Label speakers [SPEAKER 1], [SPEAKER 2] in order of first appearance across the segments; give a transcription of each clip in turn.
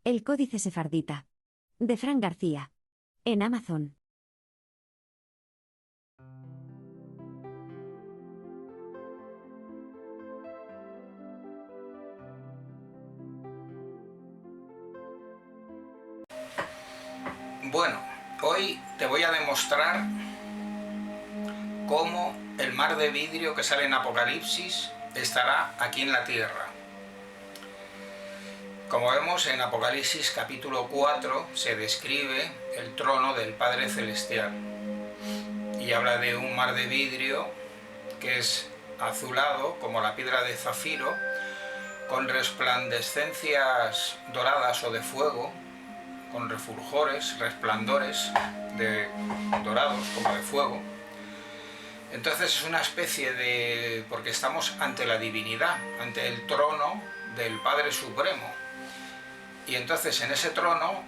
[SPEAKER 1] El Códice Sefardita. De Fran García. En Amazon.
[SPEAKER 2] Bueno, hoy te voy a demostrar cómo el mar de vidrio que sale en Apocalipsis estará aquí en la tierra. Como vemos en Apocalipsis capítulo 4 se describe el trono del Padre Celestial y habla de un mar de vidrio que es azulado como la piedra de zafiro, con resplandescencias doradas o de fuego, con refulgores, resplandores dorados como de fuego. Entonces es una especie de... porque estamos ante la divinidad, ante el trono del Padre Supremo. Y entonces en ese trono,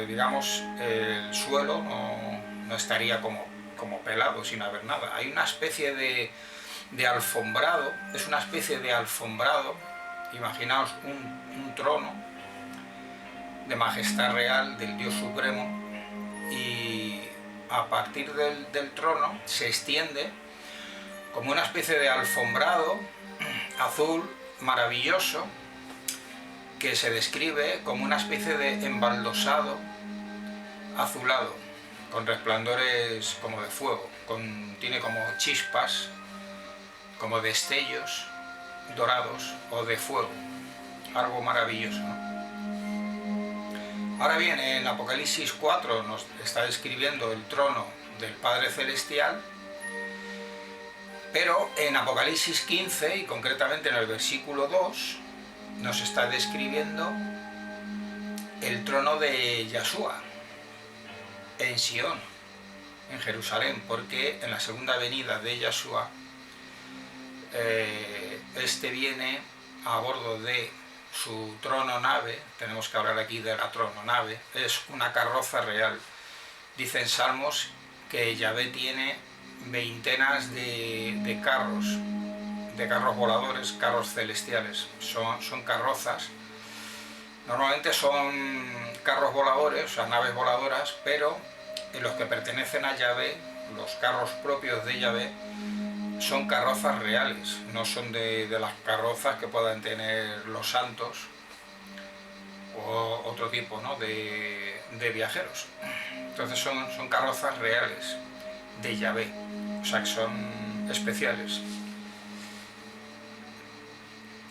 [SPEAKER 2] digamos, el suelo no estaría como pelado, sin haber nada. Hay una especie de alfombrado, es una especie de alfombrado, imaginaos un trono de majestad real del Dios Supremo, y a partir del trono se extiende como una especie de alfombrado azul maravilloso que se describe como una especie de embaldosado azulado con resplandores como de fuego, tiene como chispas, como destellos dorados o de fuego, algo maravilloso, ¿no? Ahora bien, en Apocalipsis 4 nos está describiendo el trono del Padre Celestial, pero en Apocalipsis 15, y concretamente en el versículo 2, nos está describiendo el trono de Yahshua en Sion, en Jerusalén, porque en la segunda venida de Yahshua, este viene a bordo de su trono nave. Tenemos que hablar aquí de la trono nave, es una carroza real. Dicen Salmos que Yahvé tiene veintenas de carros voladores, carros celestiales. Son carrozas, normalmente son carros voladores, o sea, naves voladoras, pero en los que pertenecen a Yahvé, los carros propios de Yahvé, son carrozas reales, no son de las carrozas que puedan tener los santos o otro tipo, ¿no?, de viajeros. Entonces son carrozas reales de Yahvé, o sea, que son especiales.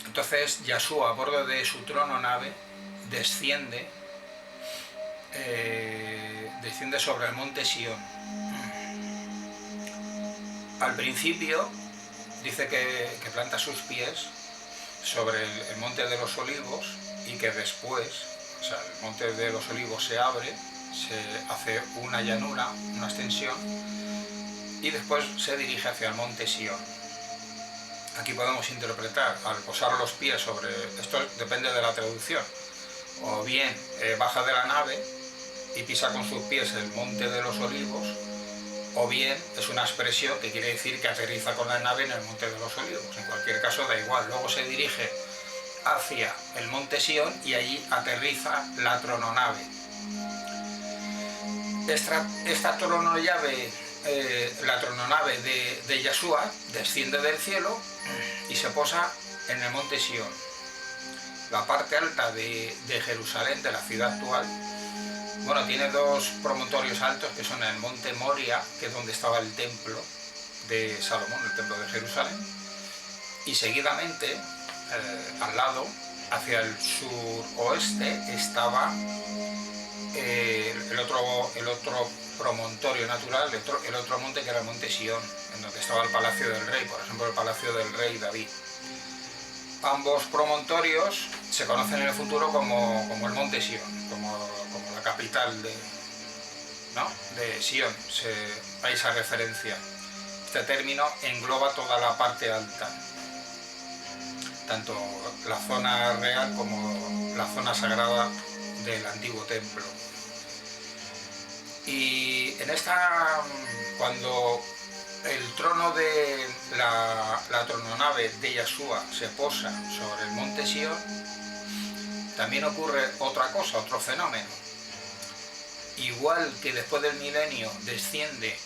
[SPEAKER 2] Entonces Yahshua, a bordo de su trono nave, desciende sobre el monte Sion. Al principio dice que planta sus pies sobre el monte de los olivos, y que después, o sea, el monte de los olivos se abre, se hace una llanura, una extensión, y después se dirige hacia el monte Sion. Aquí podemos interpretar, al posar los pies sobre... esto depende de la traducción. O bien baja de la nave y pisa con sus pies el monte de los olivos, o bien es una expresión que quiere decir que aterriza con la nave en el monte de los olivos. En cualquier caso da igual. Luego se dirige hacia el monte Sion y allí aterriza la trononave. Esta trononave, la trononave de Yahshua, desciende del cielo y se posa en el monte Sion, la parte alta de Jerusalén, de la ciudad actual. Bueno, tiene dos promontorios altos, que son el monte Moria, que es donde estaba el templo de Salomón, el templo de Jerusalén, y seguidamente, al lado, hacia el suroeste, estaba el otro promontorio natural, el otro monte, que era el monte Sion, en donde estaba el palacio del rey, por ejemplo el palacio del rey David. Ambos promontorios se conocen en el futuro como el monte Sion, como la capital de Sion. Hay esa referencia. Este término engloba toda la parte alta, tanto la zona real como la zona sagrada del antiguo templo. Y en cuando el trono de la trononave de Yahshua se posa sobre el monte Sion, también ocurre otra cosa, otro fenómeno. Igual que después del milenio desciende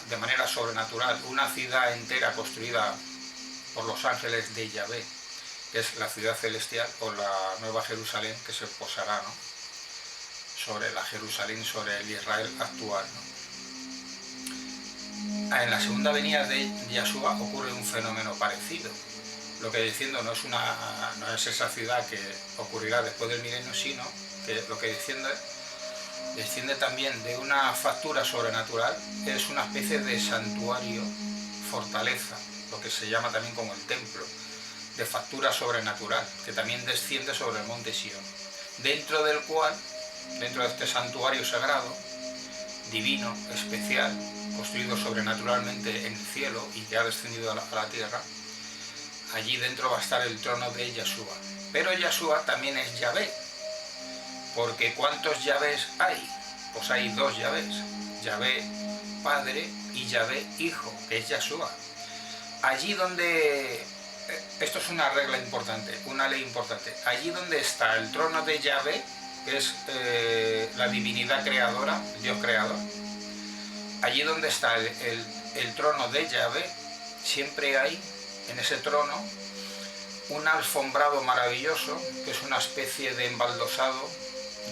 [SPEAKER 2] de manera sobrenatural una ciudad entera construida por los ángeles de Yahvé, que es la ciudad celestial o la Nueva Jerusalén, que se posará, ¿no?, sobre la Jerusalén, sobre el Israel actual, ¿no? En la segunda venida de Yahshua ocurre un fenómeno parecido. Lo que diciendo no es esa ciudad que ocurrirá después del milenio, sino que lo que desciende también de una factura sobrenatural, es una especie de santuario, fortaleza, lo que se llama también como el templo, de factura sobrenatural, que también desciende sobre el monte Sión, dentro del cual, dentro de este santuario sagrado, divino, especial, construido sobrenaturalmente en el cielo y que ha descendido a la tierra, allí dentro va a estar el trono de Yahshua. Pero Yahshua también es Yahvé, porque ¿cuántos Yahvés hay? Pues hay dos Yahvés, Yahvé Padre y Yahvé Hijo, que es Yahshua. Allí donde, esto es una regla importante, una ley importante, allí donde está el trono de Yahvé, que es la divinidad creadora, el Dios creador, allí donde está el trono de Yahvé, siempre hay en ese trono un alfombrado maravilloso, que es una especie de embaldosado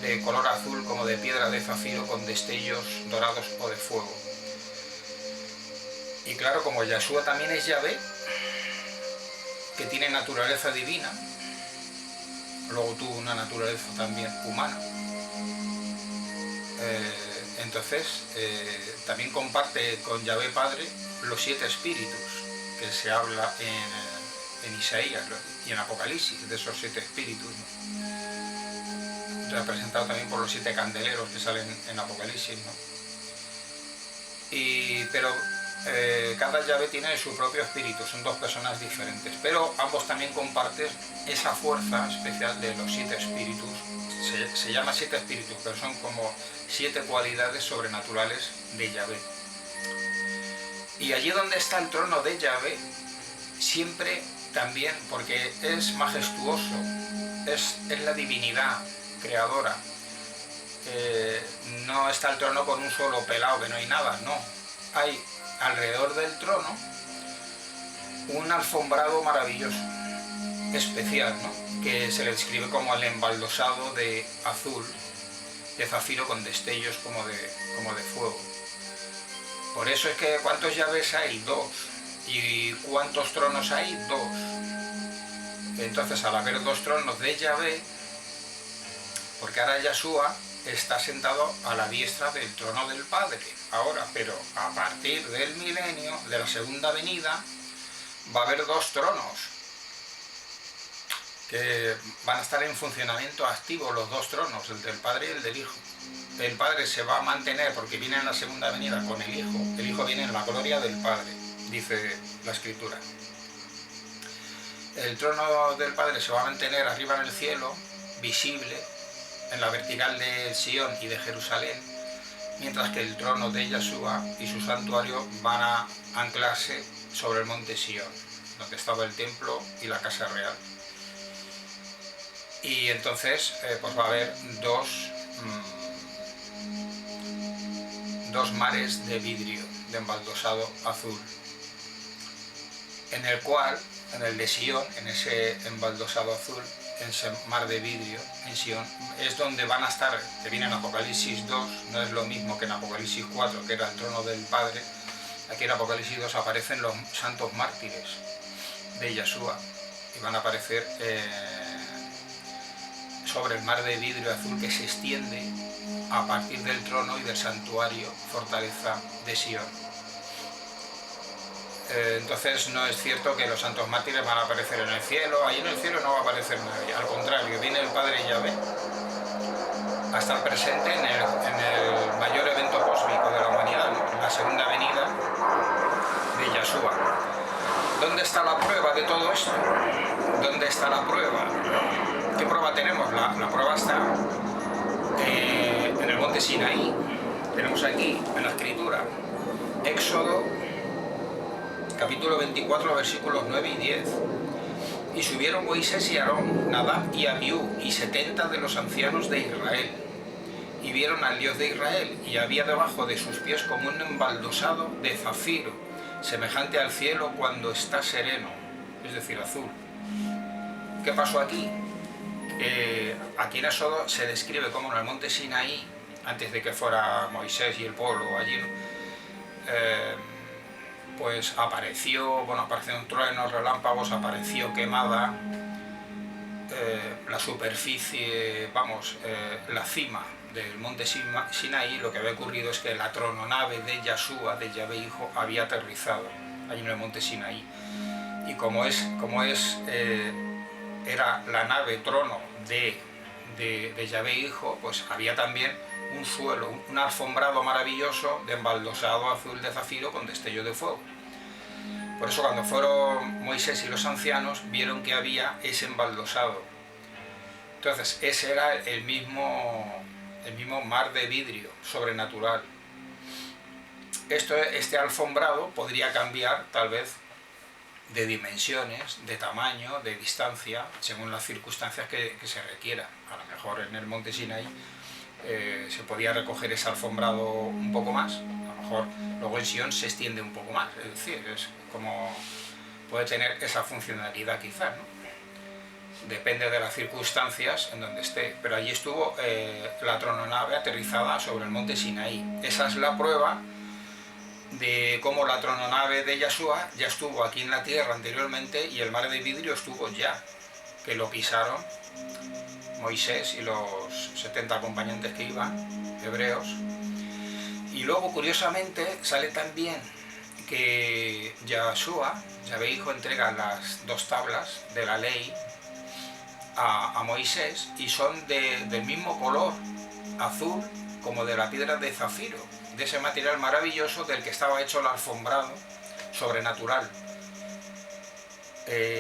[SPEAKER 2] de color azul como de piedra de zafiro con destellos dorados o de fuego. Y claro, como Yahshua también es Yahvé, que tiene naturaleza divina, luego tuvo una naturaleza también humana, entonces también comparte con Yahvé Padre los 7 espíritus que se habla en Isaías y en Apocalipsis, de esos 7 espíritus, ¿no?, representado también por los 7 candeleros que salen en Apocalipsis, ¿no? Pero cada Yahvé tiene su propio espíritu, son 2 personas diferentes, pero ambos también comparten esa fuerza especial de los 7 espíritus. Se llama 7 espíritus, pero son como 7 cualidades sobrenaturales de Yahvé. Y allí donde está el trono de Yahvé, siempre también, porque es majestuoso, es la divinidad creadora, no está el trono con un solo pelado, que no hay nada, no. Hay alrededor del trono un alfombrado maravilloso, especial, ¿no?, que se le describe como el embaldosado de azul, de zafiro con destellos como de fuego. Por eso es que ¿cuántos Yahvés hay? 2. ¿Y cuántos tronos hay? 2. Entonces, al haber 2 tronos de Yahvé, porque ahora Yahshua está sentado a la diestra del trono del Padre ahora, pero a partir del milenio, de la segunda venida, va a haber 2 tronos que van a estar en funcionamiento activo, los 2 tronos, el del Padre y el del Hijo. El Padre se va a mantener porque viene en la segunda venida con el Hijo viene en la gloria del Padre, dice la Escritura. El trono del Padre se va a mantener arriba en el cielo, visible, en la vertical de Sión y de Jerusalén, mientras que el trono de Yahshua y su santuario van a anclarse sobre el monte Sión, donde estaba el templo y la casa real. Y entonces pues va a haber dos mares de vidrio, de embaldosado azul, en el cual, en el de Sión, en ese embaldosado azul, en ese mar de vidrio, en Sión, es donde van a estar, que viene en Apocalipsis 2, no es lo mismo que en Apocalipsis 4, que era el trono del Padre. Aquí en Apocalipsis 2 aparecen los santos mártires de Yahshua, y van a aparecer sobre el mar de vidrio azul que se extiende a partir del trono y del santuario, fortaleza de Sión. Entonces no es cierto que los santos mártires van a aparecer en el cielo. Ahí en el cielo no va a aparecer nadie, al contrario, viene el Padre Yahvé a estar presente en el mayor evento cósmico de la humanidad, ¿no?, en la segunda venida de Yahshua. ¿Dónde está la prueba de todo esto? ¿Dónde está la prueba? ¿Qué prueba tenemos? La prueba está en el monte Sinaí. Tenemos aquí en la Escritura Éxodo capítulo 24, versículos 9 y 10. Y subieron Moisés y Aarón, Nadab y Abiú, y 70 de los ancianos de Israel, y vieron al Dios de Israel, y había debajo de sus pies como un embaldosado de zafiro, semejante al cielo cuando está sereno, es decir, azul. ¿Qué pasó aquí? Aquí en Éxodo se describe como en el monte Sinaí, antes de que fuera Moisés y el pueblo allí, ¿no? Pues aparecieron truenos, relámpagos, apareció quemada la superficie, la cima del monte Sinaí. Lo que había ocurrido es que la trononave de Yahshua, de Yahvé Hijo, había aterrizado allí en el monte Sinaí. Y era la nave trono de Yahvé Hijo, pues había también un suelo, un alfombrado maravilloso de embaldosado azul de zafiro con destello de fuego. Por eso cuando fueron Moisés y los ancianos vieron que había ese embaldosado. Entonces ese era el mismo mar de vidrio sobrenatural. Este alfombrado podría cambiar tal vez de dimensiones, de tamaño, de distancia, según las circunstancias que se requiera. A lo mejor en el monte Sinaí se podía recoger ese alfombrado un poco más, a lo mejor luego en Sion se extiende un poco más, es decir, es como puede tener esa funcionalidad quizás, ¿no? Depende de las circunstancias en donde esté, pero allí estuvo la trononave aterrizada sobre el monte Sinaí. Esa es la prueba de cómo la trononave de Yahshua ya estuvo aquí en la tierra anteriormente y el mar de vidrio estuvo ya, que lo pisaron Moisés y los 70 acompañantes que iban, hebreos. Y luego, curiosamente, sale también que Yahshua, Yahvé Hijo, entrega las 2 tablas de la ley a Moisés y son del mismo color, azul, como de la piedra de zafiro, de ese material maravilloso del que estaba hecho el alfombrado sobrenatural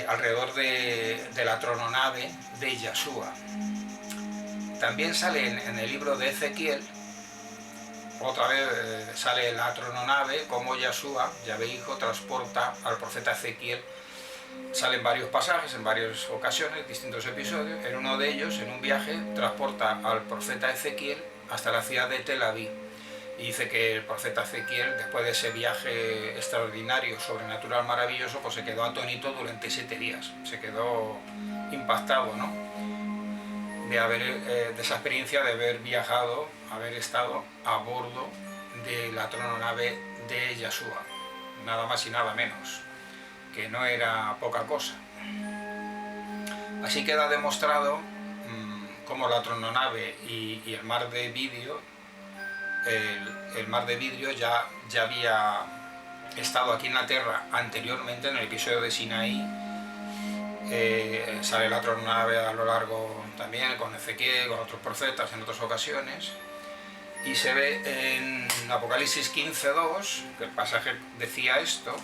[SPEAKER 2] alrededor de la trononave de Yahshua. También sale en el libro de Ezequiel, otra vez sale la trononave, como Yahshua, Yahvé Hijo, transporta al profeta Ezequiel. Salen varios pasajes, en varias ocasiones, distintos episodios. En uno de ellos, en un viaje, transporta al profeta Ezequiel hasta la ciudad de Tel Aviv. Y dice que el profeta Ezequiel, después de ese viaje extraordinario, sobrenatural, maravilloso, pues se quedó atónito durante 7 días. Se quedó impactado, ¿no? De esa experiencia de haber viajado, haber estado a bordo de la trononave de Yahshua. Nada más y nada menos, que no era poca cosa. Así queda demostrado cómo la trononave y el mar de vidrio, el mar de vidrio ya había estado aquí en la tierra anteriormente, en el episodio de Sinaí. Sale la trononave a lo largo también con Ezequiel, con otros profetas en otras ocasiones, y se ve en Apocalipsis 15:2, que el pasaje decía esto,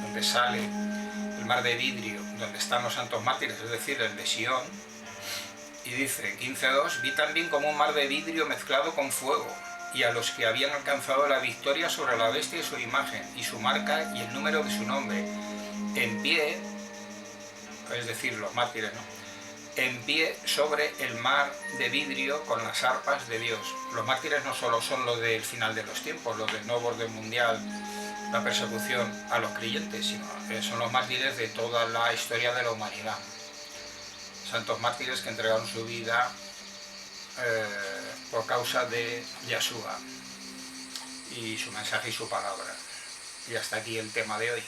[SPEAKER 2] donde sale el mar de vidrio, donde están los santos mártires, es decir, el de Sion, y dice 15:2: vi también como un mar de vidrio mezclado con fuego, y a los que habían alcanzado la victoria sobre la bestia y su imagen, y su marca y el número de su nombre, en pie, es decir, los mártires, ¿no?, en pie sobre el mar de vidrio con las arpas de Dios. Los mártires no solo son los del final de los tiempos, los del nuevo orden mundial, la persecución a los creyentes, sino son los mártires de toda la historia de la humanidad. Santos mártires que entregaron su vida por causa de Yahshua y su mensaje y su palabra. Y hasta aquí el tema de hoy.